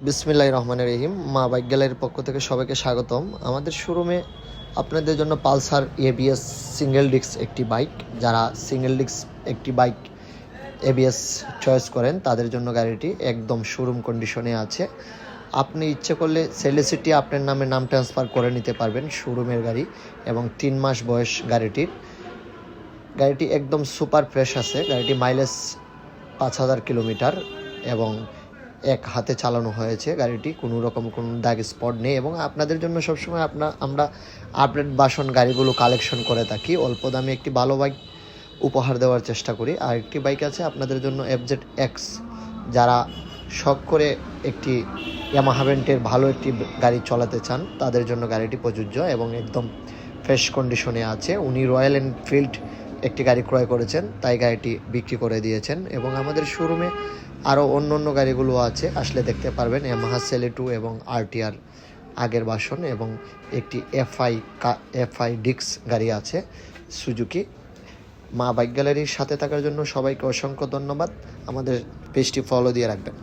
বিসমিল্লাহির রহমানির রহিম। মা বাইক গ্যালারির পক্ষ থেকে সবাইকে স্বাগতম। আমাদের শোরুমে আপনাদের জন্য পালসার এবিএস সিঙ্গেল ডিস্ক একটি বাইক, যারা সিঙ্গেল ডিস্ক একটি বাইক এবিএস চয়েস করেন তাদের জন্য গাড়িটি একদম শোরুম কন্ডিশনে আছে। আপনি ইচ্ছে করলে সেলিসিটি আপনার নাম ট্রান্সফার করে নিতে পারবেন। শোরুমের গাড়ি এবং 3 মাস বয়স গাড়িটি একদম সুপার ফ্রেশ আছে। গাড়িটি মাইলেজ 5000 কিলোমিটার এবং এক হাতে চালানো হয়েছে। গাড়িটি কোনো দাগ স্পট নেই এবং আপনাদের জন্য সবসময় আমরা আপডেট বাসন গাড়িগুলো কালেকশন করে থাকি। অল্প দামে একটি ভালো বাইক উপহার দেওয়ার চেষ্টা করি। আর একটি বাইক আছে আপনাদের জন্য এফজেড এক্স, যারা শখ করে একটি ইয়ামাহা ব্র্যান্ডের ভালো একটি গাড়ি চালাতে চান তাদের জন্য গাড়িটি প্রযোজ্য এবং একদম ফ্রেশ কন্ডিশনে আছে। উনি রয়্যাল এনফিল্ড একটি গাড়ি ক্রয় করেছেন, তাই গাড়িটি বিক্রি করে দিয়েছেন। এবং আমাদের শোরুমে আরও অন্য গাড়িগুলো আছে, আসলে দেখতে পারবেন। ইয়ামাহা সেলেটু এবং আরটিআর আগের বাসন এবং একটি এফআই ডিক্স গাড়ি আছে সুজুকি। মা বাইক গ্যালারির সাথে থাকার জন্য সবাইকে অসংখ্য ধন্যবাদ। আমাদের পেজটি ফলো দিয়ে রাখবেন।